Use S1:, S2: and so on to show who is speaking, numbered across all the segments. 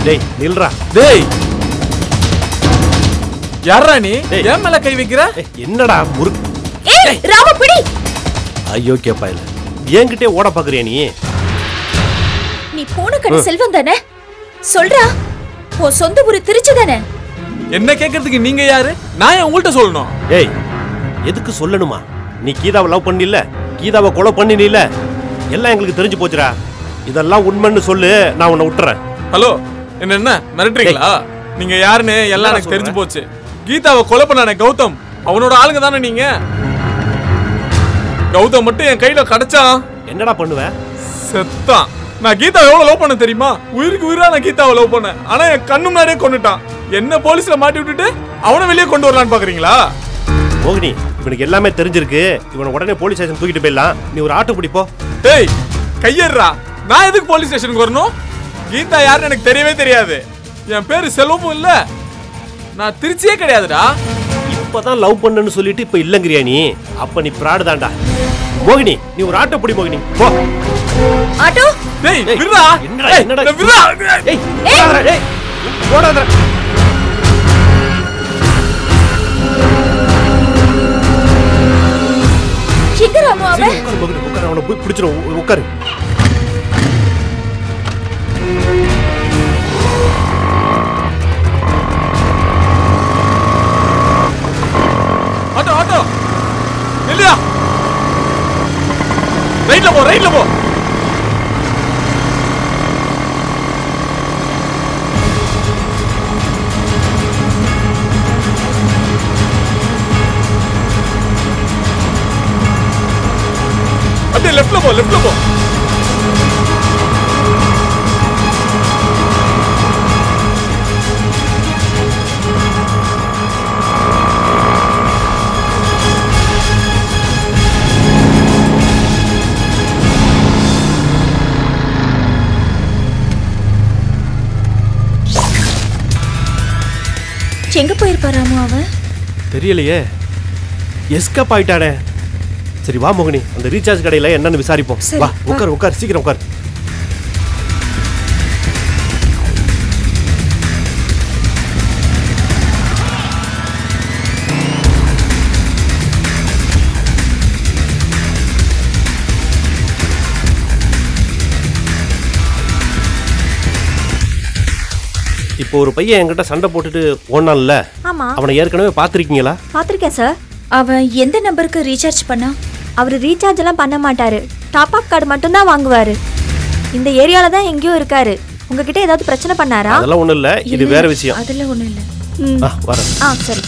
S1: டேய் நில்றா.
S2: டேய் யாரா நீ? ஏன் மேல கை வைக்கிற?
S1: என்னடா முறுக்கு?
S3: ஏய் ராம பிடி.
S1: ஐயோ கேப்பா இல்ல. என்கிட்டே ஓட பாக்குறியா நீ?
S3: நீ போன கடை செல்வம் தானே? சொல்றா. உன் சொந்த ஊரு திருச்சி தானே?
S2: என்ன கேக்குறதுக்கு நீங்க யாரு? நான் உங்கள்ட்ட சொல்லணும்.
S1: ஏய் எதுக்கு சொல்லணுமா? நீ கீதாவை லவ் பண்ணில, கீதாவை கொலை பண்ணினீல, எல்லாம் எங்களுக்கு தெரிஞ்சு போச்சுடா. இதெல்லாம் உண்மைன்னு சொல்லு, நான் உன்னை விட்டுறேன்.
S2: ஹலோ, என்ன மிரட்டுறீங்களா? நீங்க யாருன்னு எல்லாம் எனக்கு தெரிஞ்சு போச்சு. கீதாவை கொலை பண்ணானே கௌதம், அவனோட ஆளுங்க தானே நீங்க? கௌதம் மட்டும் என் கையில கிடைச்சான்
S1: என்னடா பண்ணுவ?
S2: செத்தான். நான் கீதாவை எவ்வளவு லவ் பண்ண தெரியுமா? உயிருக்கு உயிரா நான் கீதாவை லவ் பண்ணேன். ஆனா என் கண்ணு முன்னாடியே கொன்னுட்டான். என்ன போலீஸ்ல மாட்டி விட்டுட்டு அவனை வெளியே கொண்டு வரலான்னு பாக்குறீங்களா?
S1: மோகினி, இவனுக்கு எல்லாமே தெரிஞ்சிருக்கு. இவனை உடனே போலீஸ் ஸ்டேஷன் தூக்கிட்டு போயிடலாம். நீ ஒரு ஆட்டோ பிடிப்போ.
S2: ஏய் கையேறா. நான் எதுக்கு போலீஸ் ஸ்டேஷனுக்கு வரணும்? கீதா யாருன்னு எனக்கு தெரியவே தெரியாது. என் பேரு செல்வமும் இல்ல, நான் திருச்சியே கிடையாதுடா.
S1: இப்பதான் லவ் பண்ணன்னு சொல்லிட்டு இப்ப இல்லங்கறியா நீ? அப்ப நீ பிராடு தான்டா. மோகினி, நீ ஒரு ஆட்டோ பிடி மோகினி. போ.
S3: ஆட்டோ?
S2: டேய் விடுடா.
S1: என்னடா
S2: விடுடா.
S1: ஏய் ஓடாதடா. ஏய் ஓடாதடா.
S3: சீக்கிரம் வா.
S1: உட்காரு, அவனை போய் பிடிச்சிரும். உட்காரு.
S2: ஆட்டோ ஆட்டோ இல்லையா? ரைட்ல போ, ரைட்ல போ. அப்படியே லெஃப்ட்ல போ, லெஃப்ட்ல போ.
S3: எங்க போயிருப்பாராமோ அவன்?
S1: தெரியலையே. எஸ்கேப் ஆயிட்டானே. சரி வா மோகினி, அந்த ரீசார்ஜ் கடையில என்னன்னு விசாரிப்போம். வா உட்கார் உட்கார், சீக்கிரம் உட்கார். இப்போ ஒரு பையன் என்கிட்ட சண்டை போட்டுட்டு ஓடனான்ல, அவனை ஏற்கனவே பாத்திருக்கீங்களா?
S3: பாத்திருக்கேன் சார். அவன் எந்த நம்பருக்கு ரீசார்ஜ் பண்ணா?
S4: அவர் ரீசார்ஜ் எல்லாம் பண்ண மாட்டாரு. டாப் அப் கார்டு மட்டும் தான் வாங்குவாரு. இந்த ஏரியால தான் எங்கேயோ இருக்காரு. உங்ககிட்ட ஏதாவது பிரச்சனை பண்ணாரா?
S1: அதெல்லாம் ஒண்ணும் இல்ல, இது வேற விஷயம்.
S3: அதெல்லாம் ஒண்ணும் இல்ல.
S1: வரேன்.
S4: சரி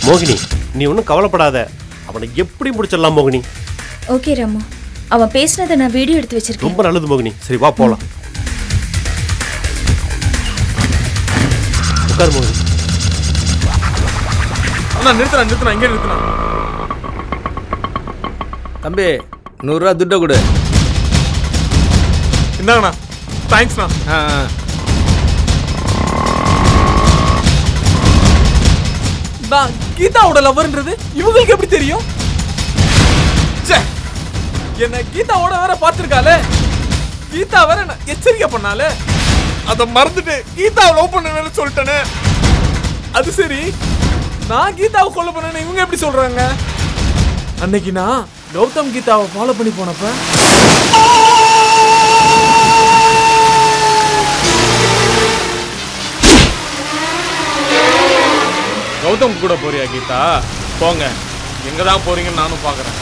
S1: மோகினி, நீ ஒன்றும் கவலைப்படாத. அவனை எப்படி முடிச்சிடலாம் மோகினி.
S3: ஓகே ராமு, அவன் பேசினதை நான் வீடியோ எடுத்து வச்சிருக்கேன்.
S1: ரொம்ப நல்லது மோகினி. சரி வா போலாம். உட்கார் மோகினி.
S2: அண்ணா நிறுத்துறேன், இங்கே நிறுத்துறேன்.
S5: தம்பி 100 ரூபா துட்டை கொடு.
S2: இந்தாங்கண்ணா. தேங்க்ஸ்ண்ணா. நான் கீதாவோட லவர்ன்றது இவங்களுக்கு எப்படி தெரியும்? என்ன கீதாவோட வேற பார்த்திருக்காளே. கீதா வேற என்ன எச்சரிக்கை பண்ணாலே. அதை மறந்துட்டு கீதாவை லவ் பண்ணணும்னு சொல்லிட்டேனே. அது சரி, நான் கீதாவை கொலை பண்ணேன்னு இவங்க எப்படி சொல்றாங்க? அன்னைக்கு நான் கௌதம் கீதாவை ஃபாலோ பண்ணி போனப்ப கௌதம் கூட போறியா கீதா? போங்க, எங்கதான் போறீங்கன்னு நானும் பாக்குறேன்.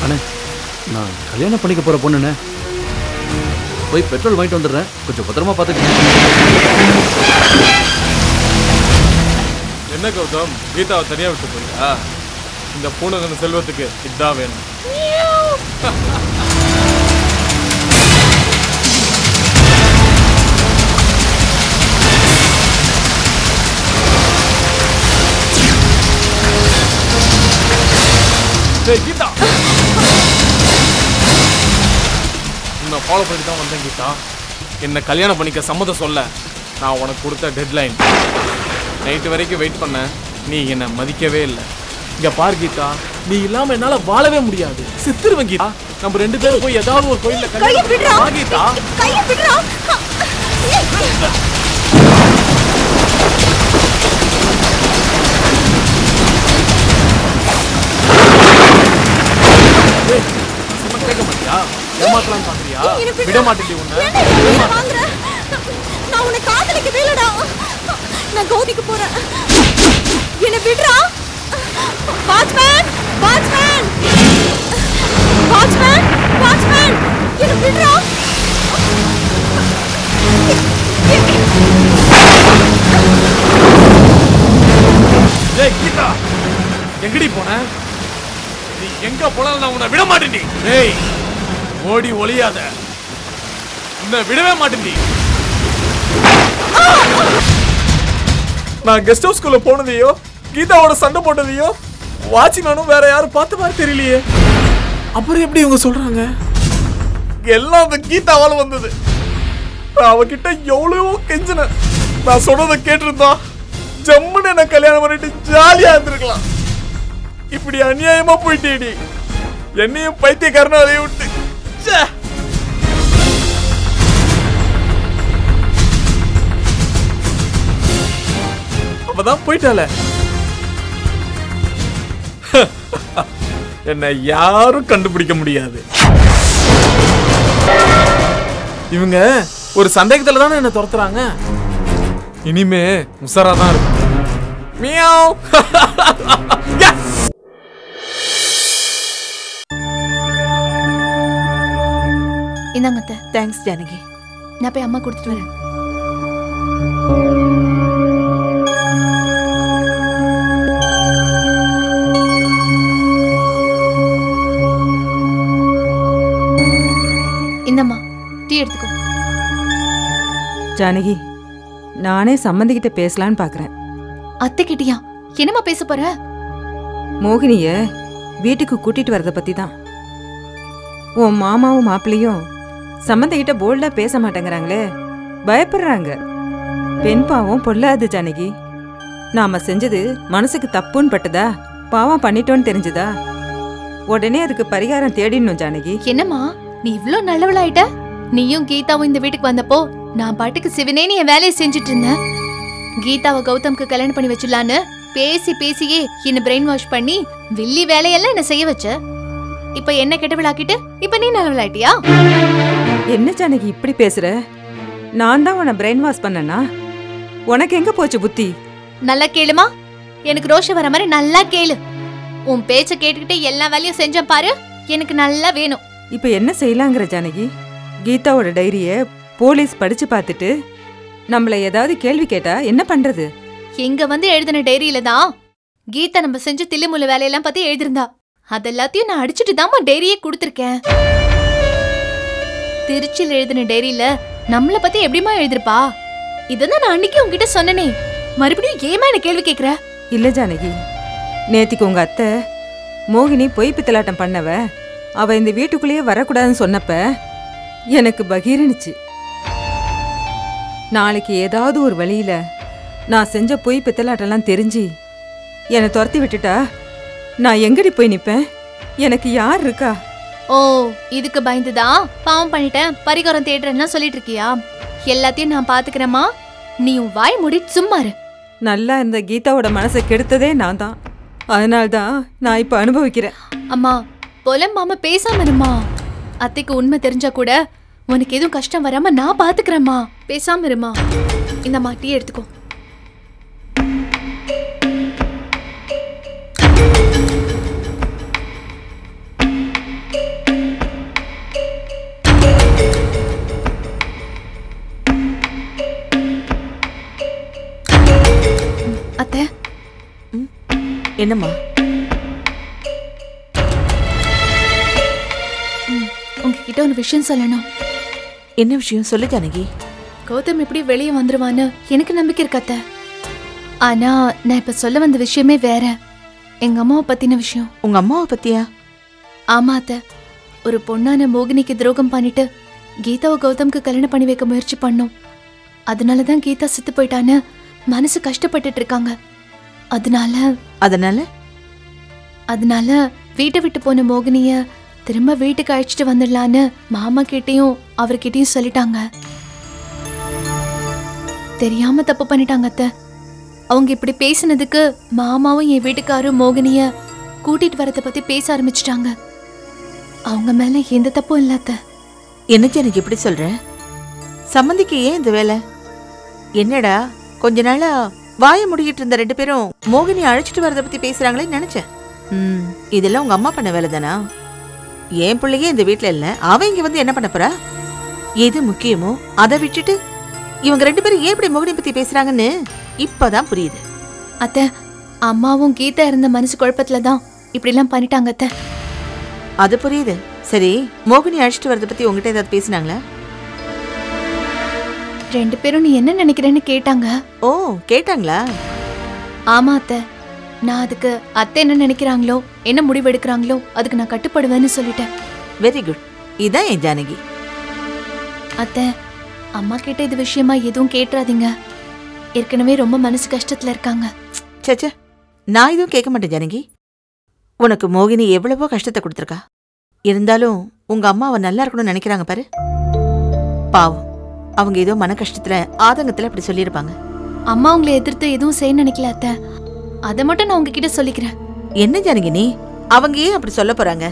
S5: அண்ணே, நான் கல்யாணம் பண்ணிக்க போற பொண்ணுண்ணே. போய் பெட்ரோல் வாங்கிட்டு வந்துடுறேன், கொஞ்சம் பத்திரமா பார்த்துக்கங்க.
S2: என்ன கௌதம், கீதாவை தனியா விட்டு போறியா? இந்த பூனகன் செல்வத்துக்கு இதுதான் வேணும். கீதா, உன்னை ஃபாலோ பண்ணிட்டு தான் வந்தேன் கீதா. என்னை கல்யாணம் பண்ணிக்க சம்மதம் சொல்ல நான் உனக்கு கொடுத்த டெட்லைன். நைட்டு வரைக்கும் வெயிட் பண்ண, நீ என்னை மதிக்கவே இல்லை. இங்க பாரு கீதா, நீ இல்லாம என்னால வாழவே முடியாது. சித்திருவேன் கீதா. நம்ம 2 பேரும் போய் ஏதாவது ஒரு கோயில்ல
S3: கையை விடுறா.
S2: கீதா.
S3: கையை விடுறா.
S2: சும்மா கேட்க மாட்டியா? ஏமாத்தலாம் பாக்குறியா? விட மாட்டேன் உன்னை.
S3: வாங்குற. நான் உன்னை காதலிக்கவே இல்லடா. நான் கௌதிக்கு போறேன். என்ன விடுறா. வாட்ச்மேன், வாட்ச்மேன், வாட்ச்மேன், வாட்ச்மேன், என்ன விடுறா.
S2: ஏய் கீதா, எங்கடி போன? நீ எங்க போனாலும் நான் உன்னை விட மாட்டேன்டி. ஏய் ஓடி ஒளியாத, உன்னை விடவே மாட்டேன்டி. நான் கெஸ்ட் ஹவுஸ்குள்ள போனதையோ கீதாவோட சண்டை போட்டதையோ வாட்ச்மேனும் வேற யாரும் பார்த்த மாதிரி தெரியலையே. அப்புறம் எப்படி இவங்க சொல்றாங்க? எல்லாம் அந்த கீதாவால வந்தது. நான் அவகிட்ட எவ்வளவோ கெஞ்சினேன். நான் சொன்னதை கேட்டிருந்தா ஜம்முன்னு என்ன கல்யாணம் பண்ணிட்டு ஜாலியா இருந்திருக்கலாம். இப்படி அநியாயமா போயிட்டேடி. என்னையும் பைத்தியக்காரனா அதை விட்டு. ச்சே. அப்பதான் போயிட்டால. என்ன யாரும் கண்டுபிடிக்க முடியாது. இவங்க ஒரு சந்தேகத்துல தானே என்ன துரத்துறாங்க. இனிமே உசாரா தான் இருக்கும். மியாவ்.
S3: இந்தாங்க அத்தை.
S6: தேங்க்ஸ் ஜானகி.
S3: நான் போய் அம்மா கொடுத்துட்டு வரேன். இந்தம்மா டீ எடுத்துக்கோ.
S6: ஜானகி, நானே சம்மந்திக்கிட்ட பேசலான்னு பார்க்குறேன்.
S3: அத்தை கிட்டியா? என்னம்மா பேச போற?
S6: மோகினிய வீட்டுக்கு கூட்டிட்டு வரத பத்தி தான். உன் மாமாவும் மாப்பிள்ளையும் சம்மந்திக்கிட்ட போல்டா பேச மாட்டேங்கிறாங்களே, பயப்படுறாங்க. பெண் பாவம் பொல்லாது ஜானகி. நாம செஞ்சது மனசுக்கு தப்புன்னு பட்டதா, பாவம் பண்ணிட்டோன்னு தெரிஞ்சுதா, உடனே அதுக்கு பரிகாரம் தேடிடணும் ஜானகி.
S3: என்னம்மா நீ இவ்ளோ நல்லவளாயிட்ட? நீயும் கீதாவும் இந்த வீட்டுக்கு வந்தப்போ நான் பாட்டுக்கு சிவனேன்னு என் வேலையை செஞ்சுட்டு இருந்தேன். கீதாவை கௌதம்க்கு கல்யாணம் பண்ணி வச்சிடலான்னு பேசி பேசியே என்ன பிரெயின் வாஷ் பண்ணி வில்லி வேலையெல்லாம் என்ன செய்ய வச்ச. இப்ப என்ன கெட்டவளாக்கிட்டு இப்ப நீ நல்லவளாயிட்டியா?
S6: என்ன ஜானகி இப்படி பேசுற? நான் தான் உன்னை பிரெயின் வாஷ் பண்ணனா? உனக்கு எங்க போச்சு புத்தி?
S3: நல்லா கேளுமா, எனக்கு ரோஷம் வர மாதிரி நல்லா கேளு. உன் பேச்ச கேட்டுக்கிட்டு எல்லா வேலையும் செஞ்சேன் பாரு, எனக்கு நல்லா வேணும்.
S6: இப்ப என்ன செய்யலாங்கிற ஜானகி? கீதாவோட டைரிய போலீஸ் படிச்சு பார்த்துட்டு நம்மள ஏதாவது கேள்வி கேட்டா என்ன பண்றது?
S3: எங்க வந்து எழுதின டைரியில தான் கீதா நம்ம செஞ்ச தில்லுமுள்ள வேலையெல்லாம் பத்தி எழுதிருந்தா. அதெல்லாத்தையும் நான் அடிச்சுட்டு தான் டைரியே கொடுத்திருக்கேன். திருச்சியில் எழுதின டைரியில நம்மள பத்தி எப்படிமா எழுதிருப்பா? இதான் நான் அன்னைக்கு உங்ககிட்ட சொன்னனே, மறுபடியும் ஏமா என்ன கேள்வி கேக்குற?
S6: இல்ல ஜானகி, நேத்திக்கு உங்க அத்தை மோகினி பொய் பித்தலாட்டம் பண்ணவ, அவ இந்த வீட்டுக்குள்ளேயே வரக்கூடாதுன்னு சொன்னப்ப எனக்கு பகீரனுச்சு. நாளைக்கு ஏதாவது ஒரு வழியில நான் செஞ்ச பொய் பித்தலாட்டெல்லாம் தெரிஞ்சு என்னை துரத்தி விட்டுட்டா நான் எங்கடி போய் நிப்பேன்? எனக்கு யார் இருக்கா?
S3: ஓ, இதுக்கு பயந்துதான் பாவம் பண்ணிட்டேன் பரிகாரம் தேடுறேன்னா சொல்லிட்டு இருக்கியா? எல்லாத்தையும் நான் பாத்துக்கிறேமா, நீ உன் வாய் மூடி சும்மா இரு.
S6: நல்லா இருந்த கீதாவோட மனசை கெடுத்ததே நான் தான். அதனால்தான் நான் இப்ப அனுபவிக்கிறேன்.
S3: அம்மா புலம்பாம பேசாம இருமா. அத்தைக்கு உண்மை தெரிஞ்சா கூட உனக்கு எதுவும் கஷ்டம் வராம நான் பாத்துக்கிறேம்மா. பேசாம இருமா. இந்தம்மா டீ எடுத்துக்கோ. அத்தை.
S6: என்னம்மா?
S3: உங்ககிட்ட ஒரு விஷயம் சொல்லணும்.
S6: என்ன விஷயம் சொல்லு ஜானகி.
S3: கௌதம் எப்படி வெளியே வந்துருவான்னு எனக்கு நம்பிக்கை இருக்கு அத்தை. ஆனா நான் இப்ப சொல்ல வந்த விஷயமே வேற. எங்க அம்மாவை பத்தின விஷயம்.
S6: உங்க அம்மாவை பத்தியா?
S3: ஆமா அத்தை, ஒரு பொண்ணான மோகினிக்கு துரோகம் பண்ணிட்டு கீதாவை கௌதம்க்கு கல்யாணம் பண்ணி வைக்க முயற்சி பண்ணோம். அதனாலதான் கீதா செத்து போயிட்டான்னு மனசு கஷ்டப்பட்டுட்டு இருக்காங்க. அதனால
S6: அதனால
S3: அதனால வீட்டை விட்டு போன மோகினிய திரும்ப வீட்டுக்கு அழைச்சிட்டு வந்துடலான்னு மாமா கிட்டயும் அவர்கிட்டயும் சொல்லிட்டாங்க. தெரியாம தப்பு பண்ணிட்டாங்க அத்தை. அவங்க இப்படி பேசினதுக்கு மாமாவும் என் வீட்டுக்காரும் மோகினிய கூட்டிட்டு வரத பத்தி பேச ஆரம்பிச்சிட்டாங்க. அவங்க மேல எந்த தப்பும் இல்ல அத்தை.
S7: என்னச்சு எனக்கு எப்படி சொல்ற? சம்மந்திக்கு ஏன் இந்த வேலை? என்னடா கொஞ்ச நாளா வாய முடிக்கிட்டு இருந்த 2 பேரும் மோகினி அழைச்சிட்டு வரத பத்தி பேசுறாங்களே நினைச்சேன். இதெல்லாம் உங்க அம்மா பண்ண வேலை தானா? என் பிள்ளையே இந்த வீட்டுல இல்ல, அவ இங்க வந்து என்ன பண்ண போறா? எது முக்கியமோ அதை விட்டுட்டு இவங்க 2 பேரும் ஏன் இப்படி மோகினி பத்தி பேசுறாங்கன்னு இப்பதான் புரியுது.
S3: அத்தை, அம்மாவும் கீதா இருந்த மனசு குழப்பத்துலதான் இப்படி எல்லாம் பண்ணிட்டாங்க அத்தை.
S7: அது புரியுது. சரி, மோகினி அழைச்சிட்டு வரத பத்தி உங்ககிட்ட ஏதாவது பேசினாங்களா?
S3: 2 பேரும் நீ என்ன நினைக்கிறேன்னு கேட்டாங்க.
S7: ஓ, கேட்டாங்களா?
S3: ஆமா அத்தை. நான் அதுக்கு அத்தை என்ன நினைக்கிறாங்களோ, என்ன முடிவு எடுக்கிறாங்களோ அதுக்கு நான் கட்டுப்படுவேன்னு சொல்லிட்டேன்.
S7: Very good. இதான் என் ஜானகி.
S3: அத்தை, அம்மா கிட்ட இது விஷயமா எதுவும் கேட்டுறாதீங்க. ஏற்கனவே ரொம்ப மனசு கஷ்டத்துல இருக்காங்க.
S7: சேச்சே, நான் எதுவும் கேட்க மாட்டேன் ஜானகி. உனக்கு மோகினி எவ்வளவோ கஷ்டத்தை கொடுத்துருக்கா. இருந்தாலும் உங்க அம்மா அவ நல்லா இருக்கணும்னு நினைக்கிறாங்க பாரு. பாவம், அவங்க ஏதோ மன கஷ்டத்துல ஆதங்கத்துல அப்படி சொல்லியிருப்பாங்க.
S3: அம்மா உங்களை எதிர்த்து எதுவும் செய்ய நினைக்கல அத்தை. அதை மட்டும் நான் உங்ககிட்ட சொல்லிக்கிறேன்.
S7: என்ன ஜானகி நீ? அவங்க ஏன் அப்படி சொல்ல போறாங்க?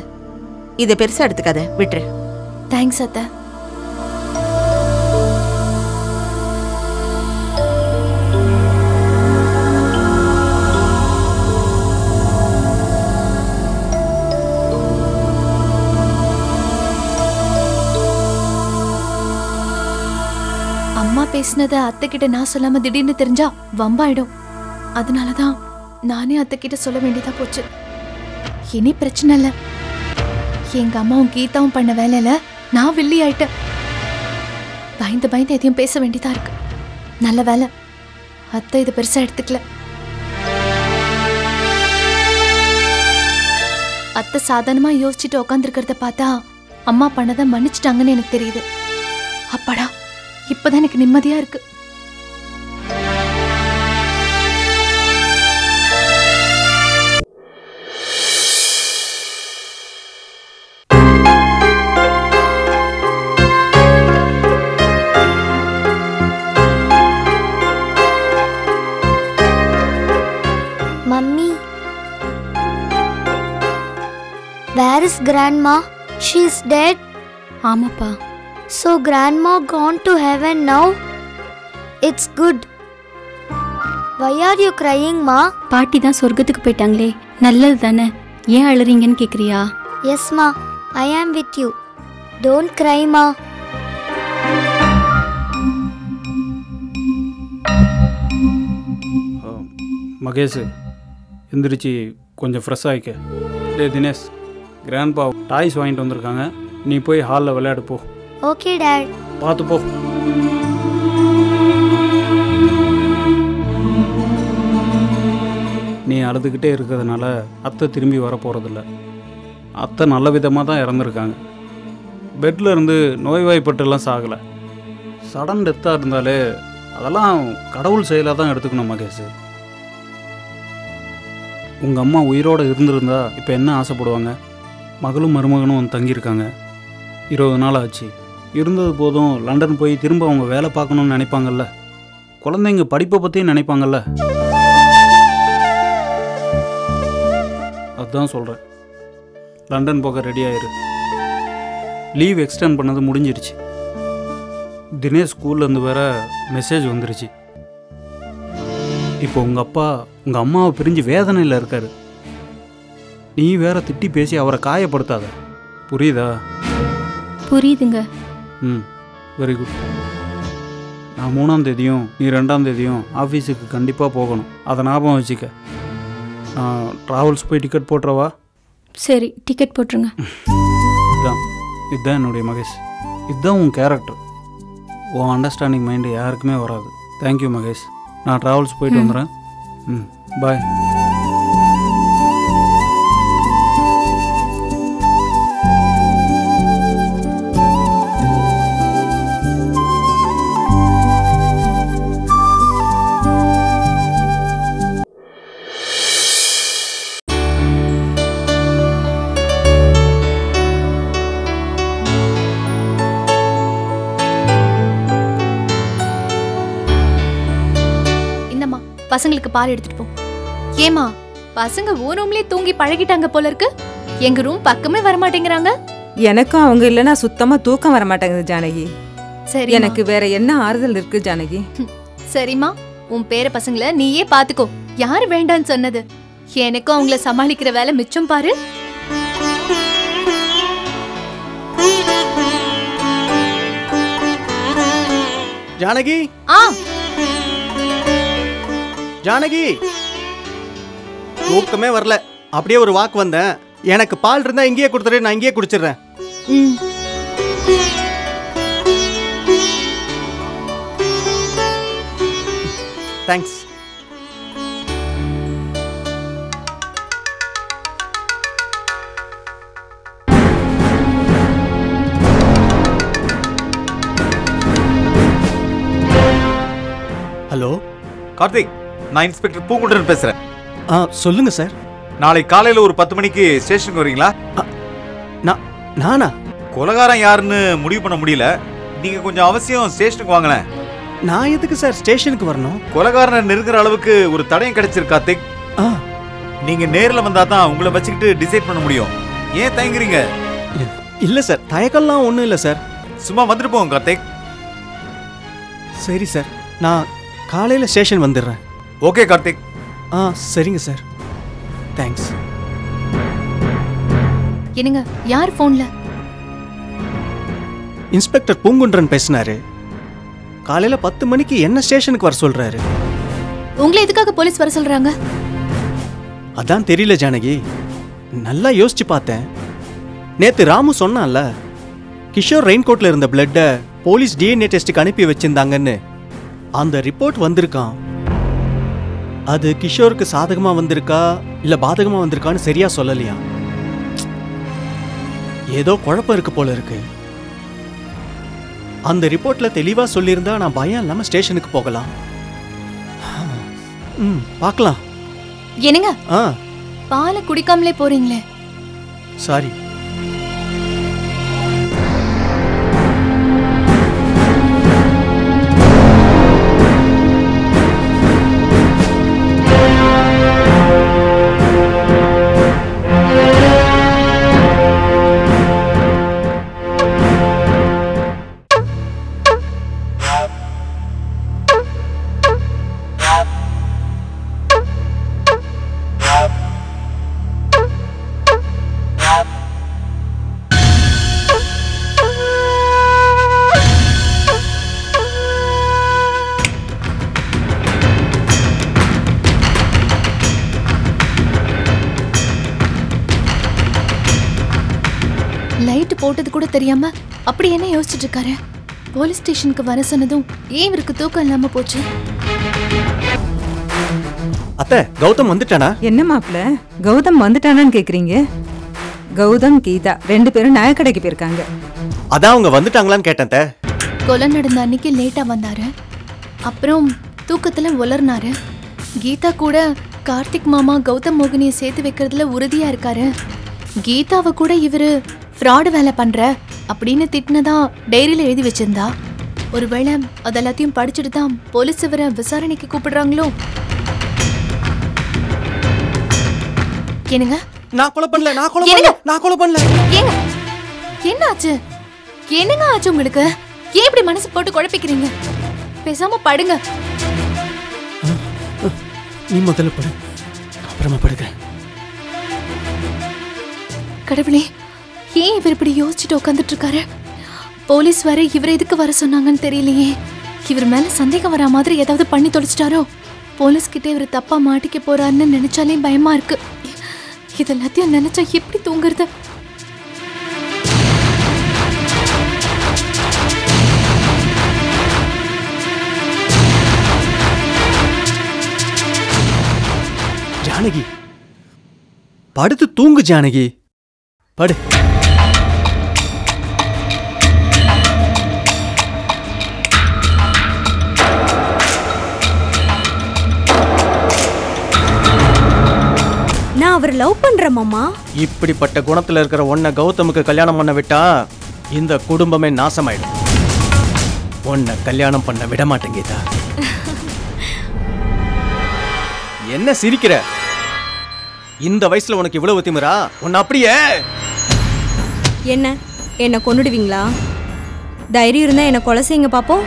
S7: இதை பெருசா எடுத்துக்காத, விட்டுரு.
S3: தேங்க்ஸ் அத்தை. அம்மா பேசினத அத்தை கிட்ட நான் சொல்லாம திடீர்னு தெரிஞ்சா வம்பாயிடும். அதனாலதான் நானே அத்தை கிட்ட சொல்ல வேண்டியதா போச்சு. இனி பிரச்சனை இல்ல. எங்க அம்மாவும் கீதாவும் பண்ண வேலையில நான் வில்லி ஆயிட்டேன். பயந்து பயந்து எதையும் பேச வேண்டியதா இருக்கு. நல்ல வேலை அத்தை இதை பெருசா எடுத்துக்கல. அத்தை சாதாரணமா யோசிச்சுட்டு உக்காந்துருக்கிறத பார்த்தா அம்மா பண்ணதை மன்னிச்சிட்டாங்கன்னு எனக்கு தெரியுது. அப்பாடா, இப்பதான் எனக்கு நிம்மதியா இருக்கு.
S8: Mummy, where is grandma? She's dead.
S9: ஆமாப்பா.
S8: So grandma gone to heaven now? It's good. Why are you crying, ma?
S9: பாட்டி தான் சொர்க்கத்துக்கு போயிட்டாங்களே, நல்லது தானே. ஏன் அழுறீங்கன்னு கேக்குறியா?
S8: Yes, ma. I am with you. Don't cry, ma.
S10: Mahesh, எந்திரிச்சு கொஞ்சம் ஃப்ரெஷ் ஆகிக்க. டே தினேஷ், கிராண்ட்பா டாய்ஸ் வாங்கிட்டு வந்திருக்காங்க. நீ போய் ஹாலில் விளையாடு போ.
S8: Okay, Dad.
S10: பார்த்து போ. நீ அழுதுகிட்டே இருக்கிறதுனால அத்தை திரும்பி வர போகிறதில்ல. அத்தை நல்ல விதமாக தான் இறந்துருக்காங்க. பெட்டில் இருந்து நோய்வாய்ப்பட்டுலாம் சாகலை. சடன் டெத்தாக இருந்தாலே அதெல்லாம் கடவுள் செயலாக தான் எடுத்துக்கணும் மகேஷ். உங்கள் அம்மா உயிரோடு இருந்திருந்தா இப்போ என்ன ஆசைப்படுவாங்க? மகளும் மருமகனும் வந்து தங்கியிருக்காங்க. 20 நாள் ஆச்சு. இருந்தது போதும் லண்டன் போய் திரும்ப அவங்க வேலை பார்க்கணுன்னு நினைப்பாங்கல்ல. குழந்தைங்க படிப்பை பற்றியும் நினைப்பாங்கல்ல. அதுதான் சொல்கிறேன். லண்டன் போக ரெடி ஆயிரு. லீவ் எக்ஸ்டெண்ட் பண்ணது முடிஞ்சிருச்சு. தினேஷ் ஸ்கூல்லேருந்து வேற மெசேஜ் வந்துருச்சு. இப்போ உங்கள் அப்பா உங்கள் அம்மாவை பிரிஞ்சு வேதனையில் இருக்காரு. நீ வேற திட்டி பேசி அவரை காயப்படுத்தாத. புரியுதா?
S9: புரியுதுங்க.
S10: Very good. நான் 3ஆம் தேதியும் நீ 2ஆம் தேதியும் ஆஃபீஸுக்கு கண்டிப்பாக போகணும். அதை ஞாபகம் வச்சுக்க. நான் ட்ராவல்ஸ் போய் டிக்கெட் போட்டுறவா?
S9: சரி, டிக்கெட் போட்டுருங்க.
S10: இதுதான் என்னுடைய மகேஷ். இதுதான் உன் கேரக்டர். உன் அண்டர்ஸ்டாண்டிங் மைண்டு யாருக்குமே வராது. தேங்க்யூ மகேஷ். நான் ட்ராவல்ஸ் போயிட்டு வந்துடுறேன். பாய்.
S3: பசங்களுக்கு பால் எடுத்துட்டு போ. ஏமா பசங்க ஓ ரூம்லயே தூங்கி பழகிட்டாங்க போல இருக்கு. எங்க ரூம் பக்கமே வர மாட்டேங்கிறாங்க.
S6: எனக்கும் அவங்க இல்லைன்னா சுத்தமா தூக்கம் வர மாட்டேங்குது ஜானகி.
S3: சரி,
S6: எனக்கு வேற என்ன ஆறுதல் இருக்கு ஜானகி?
S3: சரிம்மா, உன் பேர பசங்களை நீயே பாத்துக்கோ. யாரு வேண்டான்னு சொன்னது? எனக்கும் அவங்கள சமாளிக்கிற வேலை மிச்சம் பாரு.
S11: ஜானகி, ஜானகி, தூக்கமே வரல. அப்படியே ஒரு வாக்கு வந்தேன். எனக்கு பால் இருந்தா இங்கேயே கொடுத்துரு, நான் இங்கேயே குடிச்சிடுறேன். தேங்க்ஸ். ஹலோ
S12: கார்த்திக், நான் இன்ஸ்பெக்டர் பூங்குன்றன் பேசுறேன்.
S11: சொல்லுங்க சார்.
S12: நாளை காலையில ஒரு 10 மணிக்கு ஸ்டேஷனுக்கு வரீங்களா?
S11: நானா?
S12: கொலைகாரன் யாருன்னு முடிவு பண்ண முடியல. நீங்க கொஞ்சம் அவசியம் ஸ்டேஷனுக்கு வாங்களேன்.
S11: நான் எதுக்கு சார் ஸ்டேஷனுக்கு வரணும்?
S12: கொலைகாரனை நெருங்குற அளவுக்கு ஒரு தடயம் கிடைச்சிருக்கு கார்த்திக். நீங்க நேர்ல வந்தா தான் உங்களை வச்சுக்கிட்டு டிசைட் பண்ண முடியும். ஏன் தயங்குறீங்க?
S11: இல்ல சார், தயக்கம்லாம் ஒண்ணும் இல்ல சார்.
S12: சும்மா வந்துட்டு போங்க கார்த்திக்.
S11: சரி சார், நான் காலையில ஸ்டேஷன் வந்துடுறேன்.
S12: ஓகே கார்த்திக்.
S11: சரிங்க சார், தேங்க்ஸ்.
S3: என்னங்க, யார் போன்ல?
S11: இன்ஸ்பெக்டர் பூங்குன்றன் பேசினாரு. காலையில 10 மணிக்கு என்ன ஸ்டேஷனுக்கு வர சொல்றாரு.
S3: உங்களை எதுக்காக போலீஸ் வர சொல்றாங்க?
S11: அதான் தெரியல ஜானகி. நல்லா யோசிச்சு பார்த்தேன். நேத்து ராமு சொன்னான்ல, கிஷோர் ரெயின்கோட்ல இருந்த பிளட்டை போலீஸ் டிஎன்ஏ டெஸ்ட்டுக்கு அனுப்பி வச்சிருந்தாங்கன்னு. அந்த ரிப்போர்ட் வந்திருக்கான். அது கிஷோருக்கு சாதகமா வந்திருக்கா இல்ல பாதகமா வந்திருக்கான்னு சரியா சொல்லலையா. ஏதோ குழப்பம் இருக்கு போல இருக்கு. அந்த ரிப்போர்ட்ல தெளிவா சொல்லியிருந்தா நான் பயம் இல்லாம ஸ்டேஷனுக்கு போகலாம். பார்க்கலாம்.
S3: என்னங்க, பாலை குடிக்காமலே போறீங்களே?
S11: சாரி.
S3: லைட் போட்டது கூட தெரியாம அப்படி என்ன யோசிச்சுட்டு இருக்காரு? போலீஸ் ஸ்டேஷனுக்கு வர சொன்னதும் ஏன் இவருக்கு தூக்கம் இல்லாம போச்சு?
S11: அத்தை, கௌதம் வந்துட்டானா?
S6: என்ன மாப்ள, கௌதம் வந்துட்டானான்னு கேக்குறீங்க? கௌதம் கீதா 2 பேரும் நகைக்கடைக்கு போயிருக்காங்க.
S11: அதான் அவங்க வந்துட்டாங்களான்னு கேட்டேன்.
S3: கொலை நடந்த அன்னைக்கு லேட்டா வந்தாரு. அப்புறம் தூக்கத்துல உலர்னாரு. கீதா கூட கார்த்திக் மாமா கௌதம் மோகினியை சேர்த்து வைக்கிறதுல உறுதியா இருக்காரு. கீதாவை கூட இவரு ஃப்ராடு வேலை பண்ற அப்படின்னு திட்டினதா டைரியில எழுதி வச்சிருந்தா. ஒருவேளை அதெல்லாத்தையும் படிச்சுட்டு தான் போலீஸ் இவரை விசாரணைக்கு கூப்பிடுறாங்களோ? என்னங்க,
S11: நான் கொலை பண்ணல, நான் கொலை பண்ணல.
S3: ஏங்க, என்ன ஆச்சு? என்னங்க ஆச்சு உங்களுக்கு? ஏன் இப்படி மனசு போட்டு குழப்பிக்கிறீங்க? பேசாம படுங்க.
S11: நீ முதல்ல படு, அப்புறமா படுக்கிறேன்.
S3: கடவுளே, ஏன் இவர் இப்படி யோசிச்சுட்டு உட்காந்துட்டு இருக்காரு? போலீஸ் வர இவரை எதுக்கு வர சொன்னாங்கன்னு தெரியலையே. இவர் மேல சந்தேகம் வரா மாதிரி ஏதாவது பண்ணி தொலைச்சிட்டாரோ? போலீஸ் கிட்ட இவர் தப்பா மாட்டிக்க போறாருன்னு நினைச்சாலே பயமா இருக்கு. இதெல்லாத்தையும் நினைச்சா எப்படி தூங்குறது?
S11: ஜானகி, படுத்து தூங்கு ஜானகி, படு.
S4: நான் அவர் லவ் பண்றேன் மாமா.
S11: இப்படிப்பட்ட குணத்துல இருக்கிற உன்னை கௌதமுக்கு கல்யாணம் பண்ண விட்டா இந்த குடும்பமே நாசமாயிடும். உன்னை கல்யாணம் பண்ண விட மாட்டேன் கீதா. என்ன சிரிக்கிற? இந்த வயசுல உனக்கு இவ்வளவு திமிரா? உன்னை அப்படியே
S13: என்ன கொன்னுடுவீங்களா? தைரியம் இருந்தா என்ன கொலை செய்யுங்க பாப்போம்.